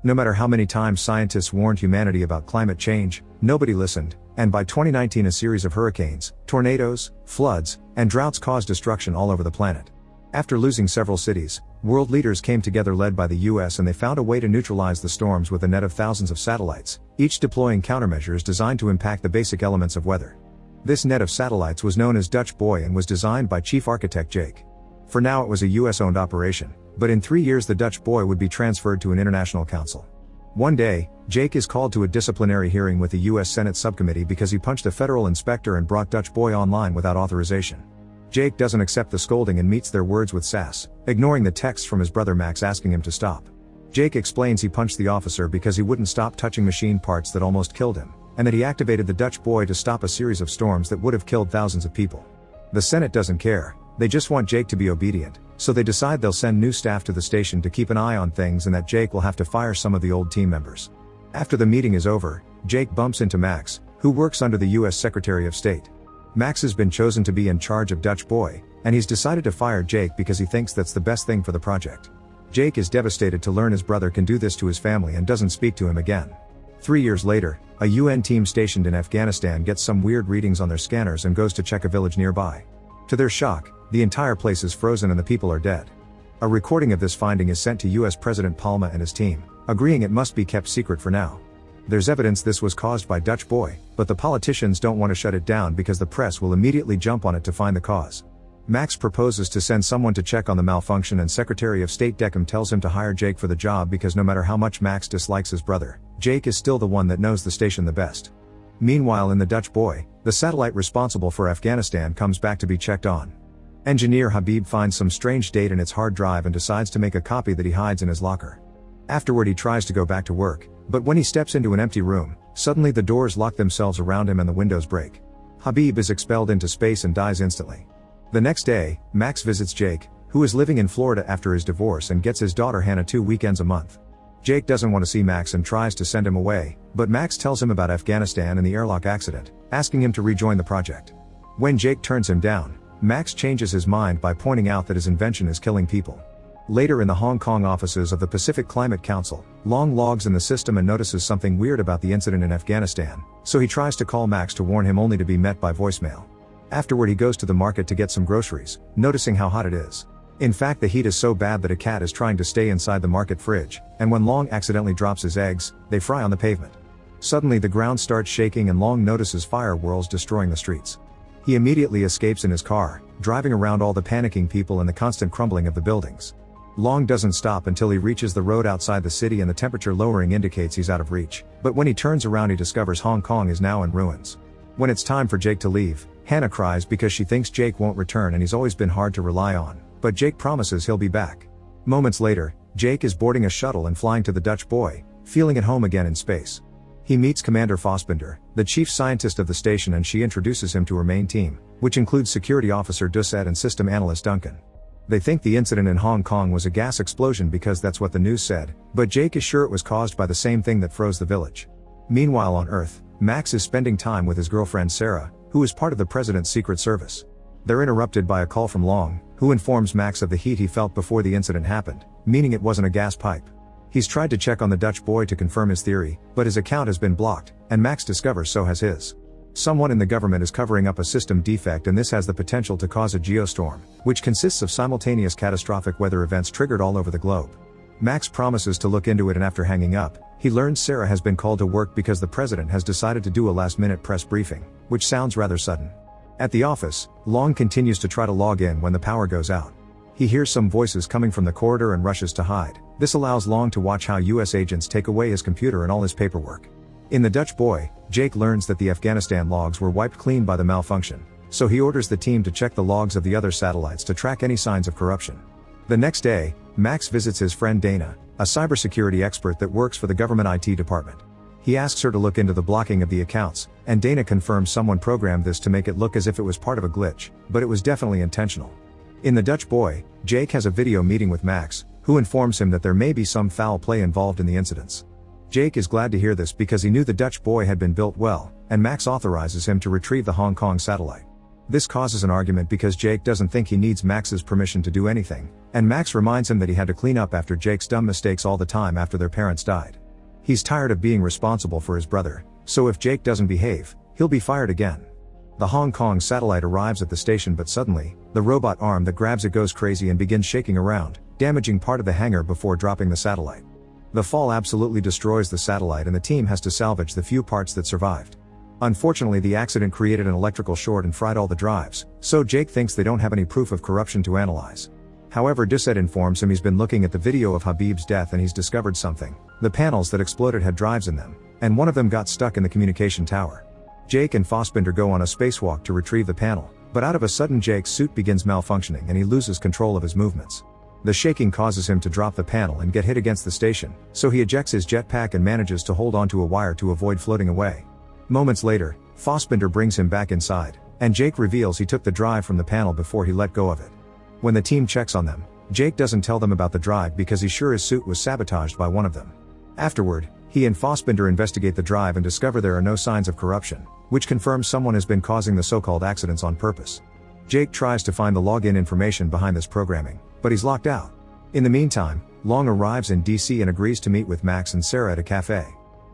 No matter how many times scientists warned humanity about climate change, nobody listened, and by 2019 a series of hurricanes, tornadoes, floods, and droughts caused destruction all over the planet. After losing several cities, world leaders came together led by the US, and they found a way to neutralize the storms with a net of thousands of satellites, each deploying countermeasures designed to impact the basic elements of weather. This net of satellites was known as Dutch Boy and was designed by Chief Architect Jake. For now it was a US-owned operation, but in 3 years the Dutch Boy would be transferred to an international council. One day, Jake is called to a disciplinary hearing with the US Senate subcommittee because he punched a federal inspector and brought Dutch Boy online without authorization. Jake doesn't accept the scolding and meets their words with sass, ignoring the texts from his brother Max asking him to stop. Jake explains he punched the officer because he wouldn't stop touching machine parts that almost killed him, and that he activated the Dutch Boy to stop a series of storms that would have killed thousands of people. The Senate doesn't care, they just want Jake to be obedient, so they decide they'll send new staff to the station to keep an eye on things and that Jake will have to fire some of the old team members. After the meeting is over, Jake bumps into Max, who works under the US Secretary of State. Max has been chosen to be in charge of Dutch Boy, and he's decided to fire Jake because he thinks that's the best thing for the project. Jake is devastated to learn his brother can do this to his family and doesn't speak to him again. 3 years later, a UN team stationed in Afghanistan gets some weird readings on their scanners and goes to check a village nearby. To their shock, the entire place is frozen and the people are dead. A recording of this finding is sent to US President Palma and his team, agreeing it must be kept secret for now. There's evidence this was caused by Dutch Boy, but the politicians don't want to shut it down because the press will immediately jump on it to find the cause. Max proposes to send someone to check on the malfunction, and Secretary of State Deckham tells him to hire Jake for the job because no matter how much Max dislikes his brother, Jake is still the one that knows the station the best. Meanwhile in the Dutch Boy, the satellite responsible for Afghanistan comes back to be checked on. Engineer Habib finds some strange date in its hard drive and decides to make a copy that he hides in his locker. Afterward he tries to go back to work, but when he steps into an empty room, suddenly the doors lock themselves around him and the windows break. Habib is expelled into space and dies instantly. The next day, Max visits Jake, who is living in Florida after his divorce, and gets his daughter Hannah 2 weekends a month. Jake doesn't want to see Max and tries to send him away, but Max tells him about Afghanistan and the airlock accident, asking him to rejoin the project. When Jake turns him down, Max changes his mind by pointing out that his invention is killing people. Later in the Hong Kong offices of the Pacific Climate Council, Long logs in the system and notices something weird about the incident in Afghanistan, so he tries to call Max to warn him only to be met by voicemail. Afterward he goes to the market to get some groceries, noticing how hot it is. In fact the heat is so bad that a cat is trying to stay inside the market fridge, and when Long accidentally drops his eggs, they fry on the pavement. Suddenly the ground starts shaking and Long notices fire whirls destroying the streets. He immediately escapes in his car, driving around all the panicking people and the constant crumbling of the buildings. Long doesn't stop until he reaches the road outside the city and the temperature lowering indicates he's out of reach, but when he turns around he discovers Hong Kong is now in ruins. When it's time for Jake to leave, Hannah cries because she thinks Jake won't return and he's always been hard to rely on, but Jake promises he'll be back. Moments later, Jake is boarding a shuttle and flying to the Dutch Boy, feeling at home again in space. He meets Commander Fassbinder, the chief scientist of the station, and she introduces him to her main team, which includes Security Officer Doucette and System Analyst Duncan. They think the incident in Hong Kong was a gas explosion because that's what the news said, but Jake is sure it was caused by the same thing that froze the village. Meanwhile on Earth, Max is spending time with his girlfriend Sarah, who is part of the President's Secret Service. They're interrupted by a call from Long, who informs Max of the heat he felt before the incident happened, meaning it wasn't a gas pipe. He's tried to check on the Dutch Boy to confirm his theory, but his account has been blocked, and Max discovers so has his. Someone in the government is covering up a system defect, and this has the potential to cause a geostorm, which consists of simultaneous catastrophic weather events triggered all over the globe. Max promises to look into it, and after hanging up, he learns Sarah has been called to work because the president has decided to do a last-minute press briefing, which sounds rather sudden. At the office, Long continues to try to log in when the power goes out. He hears some voices coming from the corridor and rushes to hide. This allows Long to watch how US agents take away his computer and all his paperwork. In the Dutch Boy, Jake learns that the Afghanistan logs were wiped clean by the malfunction, so he orders the team to check the logs of the other satellites to track any signs of corruption. The next day, Max visits his friend Dana, a cybersecurity expert that works for the government IT department. He asks her to look into the blocking of the accounts, and Dana confirms someone programmed this to make it look as if it was part of a glitch, but it was definitely intentional. In the Dutch Boy, Jake has a video meeting with Max, who informs him that there may be some foul play involved in the incidents. Jake is glad to hear this because he knew the Dutch Boy had been built well, and Max authorizes him to retrieve the Hong Kong satellite. This causes an argument because Jake doesn't think he needs Max's permission to do anything, and Max reminds him that he had to clean up after Jake's dumb mistakes all the time after their parents died. He's tired of being responsible for his brother, so if Jake doesn't behave, he'll be fired again. The Hong Kong satellite arrives at the station, but suddenly, the robot arm that grabs it goes crazy and begins shaking around, damaging part of the hangar before dropping the satellite. The fall absolutely destroys the satellite and the team has to salvage the few parts that survived. Unfortunately, the accident created an electrical short and fried all the drives, so Jake thinks they don't have any proof of corruption to analyze. However, Doucette informs him he's been looking at the video of Habib's death and he's discovered something. The panels that exploded had drives in them, and one of them got stuck in the communication tower. Jake and Fassbinder go on a spacewalk to retrieve the panel, but out of a sudden Jake's suit begins malfunctioning and he loses control of his movements. The shaking causes him to drop the panel and get hit against the station, so he ejects his jetpack and manages to hold onto a wire to avoid floating away. Moments later, Fassbinder brings him back inside, and Jake reveals he took the drive from the panel before he let go of it. When the team checks on them, Jake doesn't tell them about the drive because he's sure his suit was sabotaged by one of them. Afterward, he and Fassbinder investigate the drive and discover there are no signs of corruption, which confirms someone has been causing the so-called accidents on purpose. Jake tries to find the login information behind this programming, but he's locked out. In the meantime, Long arrives in DC and agrees to meet with Max and Sarah at a cafe.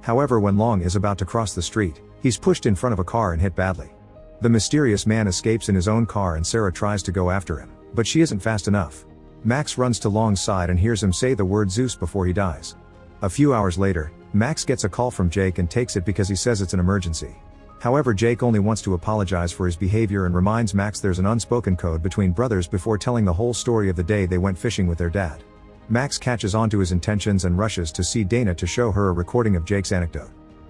However, when Long is about to cross the street, he's pushed in front of a car and hit badly. The mysterious man escapes in his own car and Sarah tries to go after him, but she isn't fast enough. Max runs to Long's side and hears him say the word Zeus before he dies. A few hours later, Max gets a call from Jake and takes it because he says it's an emergency. However, Jake only wants to apologize for his behavior and reminds Max there's an unspoken code between brothers before telling the whole story of the day they went fishing with their dad. Max catches on to his intentions and rushes to see Dana to show her a recording of Jake's anecdote.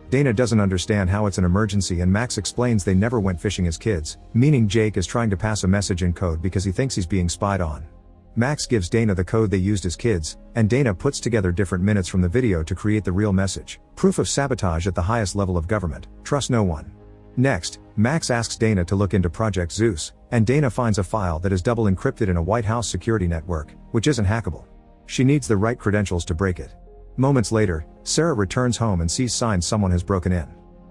Dana doesn't understand how it's an emergency and Max explains they never went fishing as kids, meaning Jake is trying to pass a message in code because he thinks he's being spied on. Max gives Dana the code they used as kids, and Dana puts together different minutes from the video to create the real message. Proof of sabotage at the highest level of government. Trust no one. Next, Max asks Dana to look into Project Zeus, and Dana finds a file that is double encrypted in a White House security network, which isn't hackable. She needs the right credentials to break it. Moments later, Sarah returns home and sees signs someone has broken in.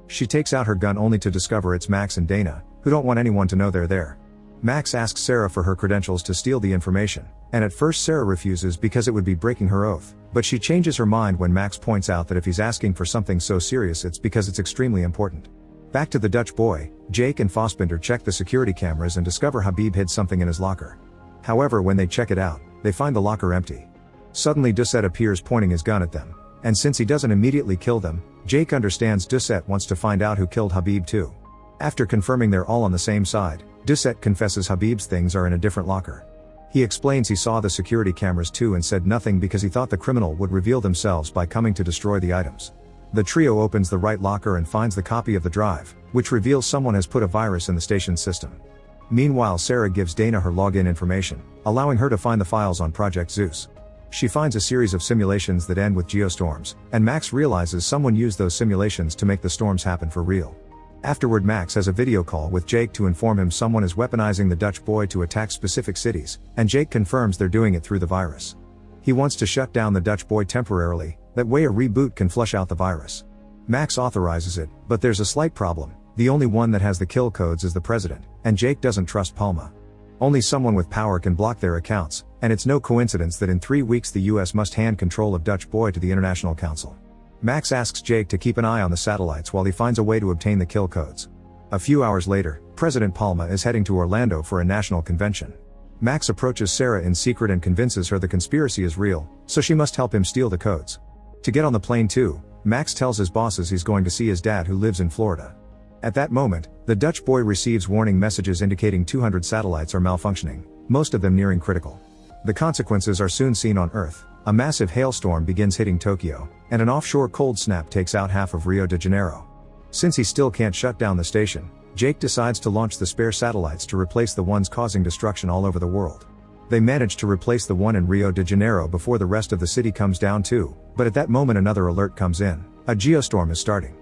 She takes out her gun only to discover it's Max and Dana, who don't want anyone to know they're there. Max asks Sarah for her credentials to steal the information, and at first Sarah refuses because it would be breaking her oath, but she changes her mind when Max points out that if he's asking for something so serious it's because it's extremely important. Back to the Dutch boy, Jake and Fassbinder check the security cameras and discover Habib hid something in his locker. However, when they check it out, they find the locker empty. Suddenly Doucette appears pointing his gun at them, and since he doesn't immediately kill them, Jake understands Doucette wants to find out who killed Habib too. After confirming they're all on the same side, Doucette confesses Habib's things are in a different locker. He explains he saw the security cameras too and said nothing because he thought the criminal would reveal themselves by coming to destroy the items. The trio opens the right locker and finds the copy of the drive, which reveals someone has put a virus in the station's system. Meanwhile, Sarah gives Dana her login information, allowing her to find the files on Project Zeus. She finds a series of simulations that end with geostorms, and Max realizes someone used those simulations to make the storms happen for real. Afterward, Max has a video call with Jake to inform him someone is weaponizing the Dutch boy to attack specific cities, and Jake confirms they're doing it through the virus. He wants to shut down the Dutch boy temporarily, that way a reboot can flush out the virus. Max authorizes it, but there's a slight problem. The only one that has the kill codes is the president, and Jake doesn't trust Palma. Only someone with power can block their accounts, and it's no coincidence that in 3 weeks the US must hand control of Dutch boy to the International Council. Max asks Jake to keep an eye on the satellites while he finds a way to obtain the kill codes. A few hours later, President Palma is heading to Orlando for a national convention. Max approaches Sarah in secret and convinces her the conspiracy is real, so she must help him steal the codes. To get on the plane too, Max tells his bosses he's going to see his dad who lives in Florida. At that moment, the Dutch boy receives warning messages indicating 200 satellites are malfunctioning, most of them nearing critical. The consequences are soon seen on Earth. A massive hailstorm begins hitting Tokyo, and an offshore cold snap takes out half of Rio de Janeiro. Since he still can't shut down the station, Jake decides to launch the spare satellites to replace the ones causing destruction all over the world. They manage to replace the one in Rio de Janeiro before the rest of the city comes down too, but at that moment another alert comes in. A geostorm is starting.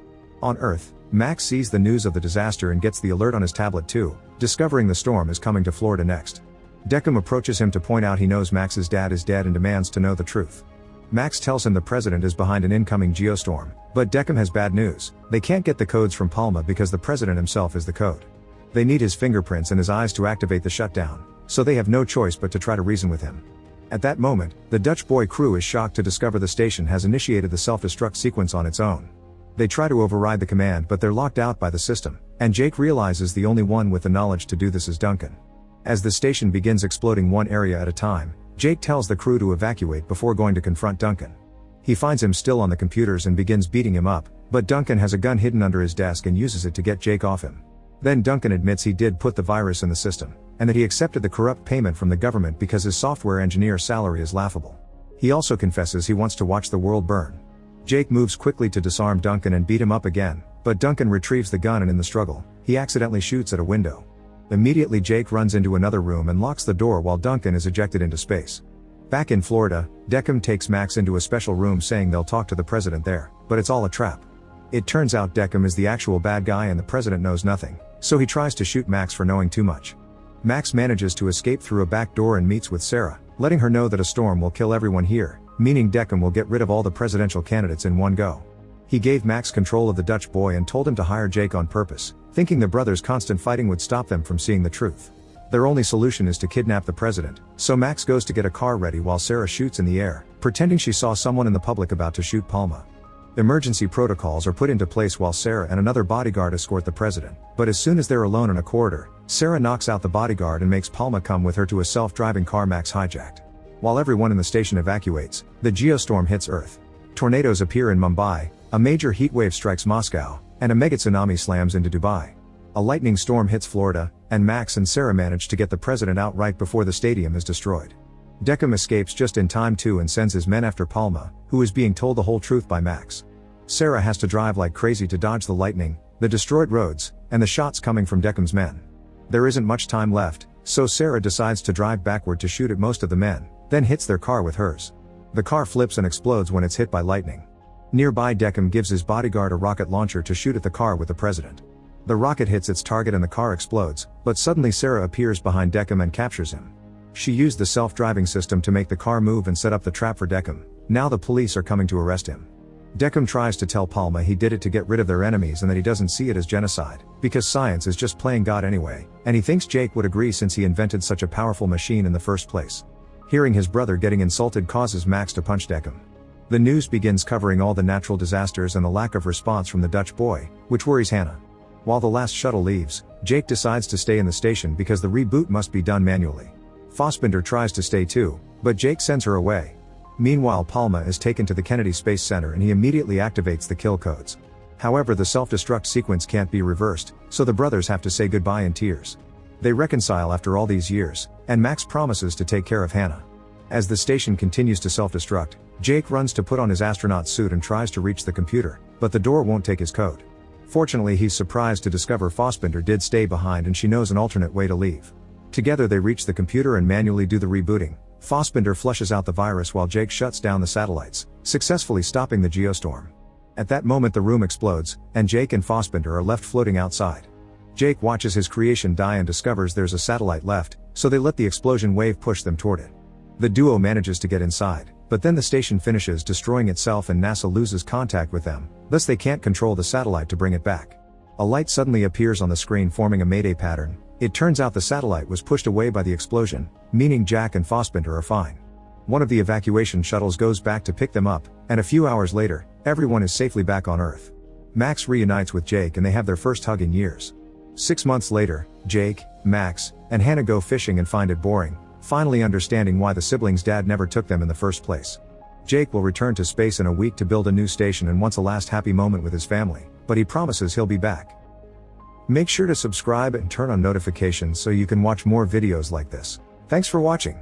On Earth, Max sees the news of the disaster and gets the alert on his tablet too, discovering the storm is coming to Florida next. Deckham approaches him to point out he knows Max's dad is dead and demands to know the truth. Max tells him the president is behind an incoming geostorm, but Deckham has bad news. They can't get the codes from Palma because the president himself is the code. They need his fingerprints and his eyes to activate the shutdown, so they have no choice but to try to reason with him. At that moment, the Dutch boy crew is shocked to discover the station has initiated the self-destruct sequence on its own. They try to override the command but they're locked out by the system, and Jake realizes the only one with the knowledge to do this is Duncan. As the station begins exploding one area at a time, Jake tells the crew to evacuate before going to confront Duncan. He finds him still on the computers and begins beating him up, but Duncan has a gun hidden under his desk and uses it to get Jake off him. Then Duncan admits he did put the virus in the system, and that he accepted the corrupt payment from the government because his software engineer's salary is laughable. He also confesses he wants to watch the world burn. Jake moves quickly to disarm Duncan and beat him up again, but Duncan retrieves the gun and in the struggle, he accidentally shoots at a window. Immediately Jake runs into another room and locks the door while Duncan is ejected into space. Back in Florida, Deckham takes Max into a special room saying they'll talk to the president there, but it's all a trap. It turns out Deckham is the actual bad guy and the president knows nothing, so he tries to shoot Max for knowing too much. Max manages to escape through a back door and meets with Sarah, letting her know that a storm will kill everyone here, meaning Deckham will get rid of all the presidential candidates in one go. He gave Max control of the Dutch boy and told him to hire Jake on purpose, thinking the brothers' constant fighting would stop them from seeing the truth. Their only solution is to kidnap the president, so Max goes to get a car ready while Sarah shoots in the air, pretending she saw someone in the public about to shoot Palma. Emergency protocols are put into place while Sarah and another bodyguard escort the president, but as soon as they're alone in a corridor, Sarah knocks out the bodyguard and makes Palma come with her to a self-driving car Max hijacked. While everyone in the station evacuates, the geostorm hits Earth. Tornadoes appear in Mumbai, a major heatwave strikes Moscow, and a mega tsunami slams into Dubai. A lightning storm hits Florida, and Max and Sarah manage to get the president out right before the stadium is destroyed. Deckham escapes just in time too and sends his men after Palma, who is being told the whole truth by Max. Sarah has to drive like crazy to dodge the lightning, the destroyed roads, and the shots coming from Deckham's men. There isn't much time left, so Sarah decides to drive backward to shoot at most of the men, then hits their car with hers. The car flips and explodes when it's hit by lightning. Nearby, Deckham gives his bodyguard a rocket launcher to shoot at the car with the president. The rocket hits its target and the car explodes, but suddenly Sarah appears behind Deckham and captures him. She used the self-driving system to make the car move and set up the trap for Deckham. Now the police are coming to arrest him. Deckham tries to tell Palma he did it to get rid of their enemies and that he doesn't see it as genocide, because science is just playing God anyway, and he thinks Jake would agree since he invented such a powerful machine in the first place. Hearing his brother getting insulted causes Max to punch Deckham. The news begins covering all the natural disasters and the lack of response from the Dutch boy, which worries Hannah. While the last shuttle leaves, Jake decides to stay in the station because the reboot must be done manually. Fassbinder tries to stay too, but Jake sends her away. Meanwhile, Palma is taken to the Kennedy Space Center and he immediately activates the kill codes. However, the self-destruct sequence can't be reversed, so the brothers have to say goodbye in tears. They reconcile after all these years, and Max promises to take care of Hannah. As the station continues to self-destruct, Jake runs to put on his astronaut suit and tries to reach the computer, but the door won't take his code. Fortunately, he's surprised to discover Fassbinder did stay behind and she knows an alternate way to leave. Together they reach the computer and manually do the rebooting. Fassbinder flushes out the virus while Jake shuts down the satellites, successfully stopping the geostorm. At that moment the room explodes, and Jake and Fassbinder are left floating outside. Jake watches his creation die and discovers there's a satellite left, so they let the explosion wave push them toward it. The duo manages to get inside, but then the station finishes destroying itself and NASA loses contact with them, thus they can't control the satellite to bring it back. A light suddenly appears on the screen forming a mayday pattern. It turns out the satellite was pushed away by the explosion, meaning Jack and Fassbinder are fine. One of the evacuation shuttles goes back to pick them up, and a few hours later, everyone is safely back on Earth. Max reunites with Jake and they have their first hug in years. 6 months later, Jake, Max, and Hannah go fishing and find it boring, finally understanding why the siblings' dad never took them in the first place. Jake will return to space in a week to build a new station and wants a last happy moment with his family, but he promises he'll be back. Make sure to subscribe and turn on notifications so you can watch more videos like this. Thanks for watching.